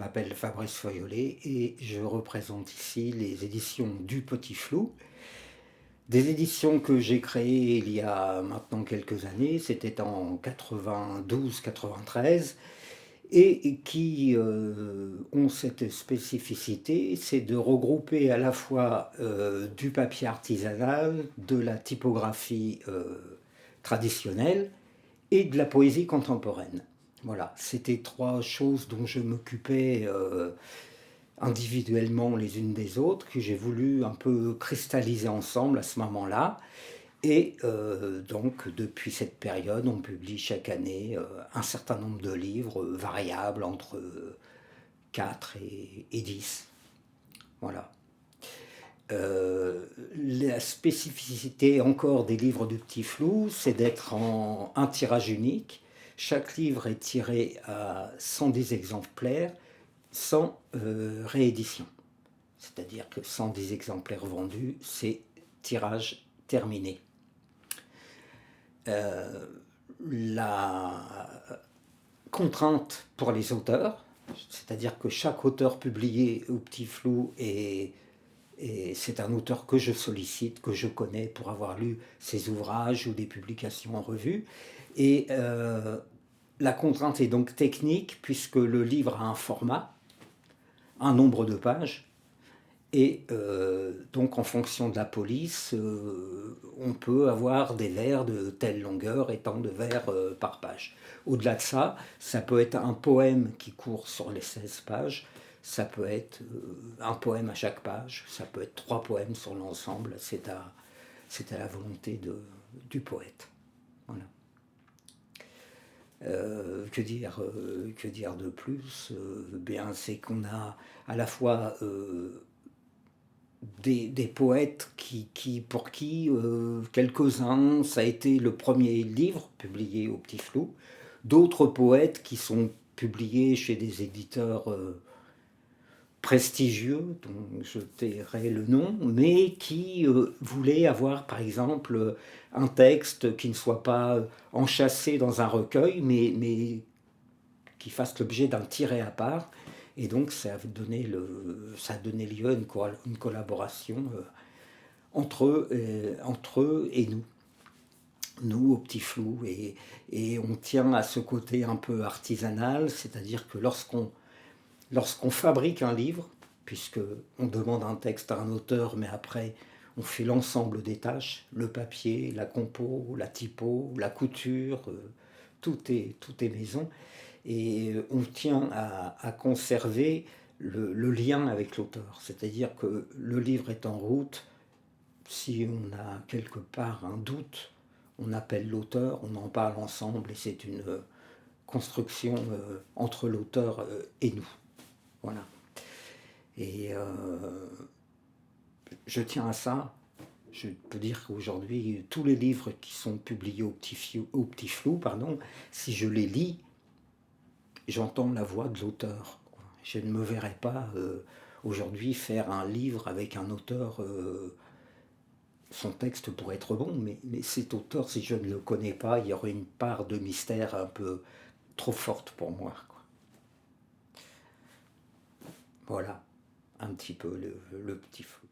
m'appelle Fabrice Foyolet et je représente ici les éditions du Petit Flou. Des éditions que j'ai créées il y a maintenant quelques années, c'était en 92-93, et qui ont cette spécificité, c'est de regrouper à la fois du papier artisanal, de la typographie traditionnelle et de la poésie contemporaine. Voilà, c'était trois choses dont je m'occupais individuellement les unes des autres, que j'ai voulu un peu cristalliser ensemble à ce moment-là. Et donc, depuis cette période, on publie chaque année un certain nombre de livres variables entre 4 et 10. Voilà. La spécificité encore des livres du Petit Flou, c'est d'être en un tirage unique. Chaque livre est tiré à 110 exemplaires sans réédition. C'est-à-dire que 110 exemplaires vendus, c'est tirage terminé. La contrainte pour les auteurs, c'est-à-dire que chaque auteur publié au Petit Flou et c'est un auteur que je sollicite, que je connais pour avoir lu ses ouvrages ou des publications en revue. Et la contrainte est donc technique, puisque le livre a un format, un nombre de pages, et donc en fonction de la police, on peut avoir des vers de telle longueur et tant de vers par page. Au-delà de ça, ça peut être un poème qui court sur les 16 pages, ça peut être un poème à chaque page, ça peut être 3 poèmes sur l'ensemble, c'est à la volonté du poète. Voilà. Que dire de plus bien, c'est qu'on a à la fois des poètes pour qui quelques-uns, ça a été le premier livre publié au Petit Flou, d'autres poètes qui sont publiés chez des éditeurs prestigieux, dont je tairai le nom, mais qui voulaient avoir, par exemple, un texte qui ne soit pas enchâssé dans un recueil, mais qui fasse l'objet d'un tiret à part. Et donc, ça a donné lieu à une collaboration entre eux et nous au Petit Flou. Et on tient à ce côté un peu artisanal, c'est-à-dire que lorsqu'on fabrique un livre, puisque on demande un texte à un auteur, mais après on fait l'ensemble des tâches, le papier, la compo, la typo, la couture, tout est maison, et on tient à conserver le lien avec l'auteur. C'est-à-dire que le livre est en route, si on a quelque part un doute, on appelle l'auteur, on en parle ensemble, et c'est une construction entre l'auteur et nous. Voilà. Et je tiens à ça. Je peux dire qu'aujourd'hui, tous les livres qui sont publiés au Petit Flou, si je les lis, j'entends la voix de l'auteur. Je ne me verrais pas aujourd'hui faire un livre avec un auteur. Son texte pourrait être bon, mais cet auteur, si je ne le connais pas, il y aurait une part de mystère un peu trop forte pour moi, quoi. Voilà un petit peu le Petit Flou.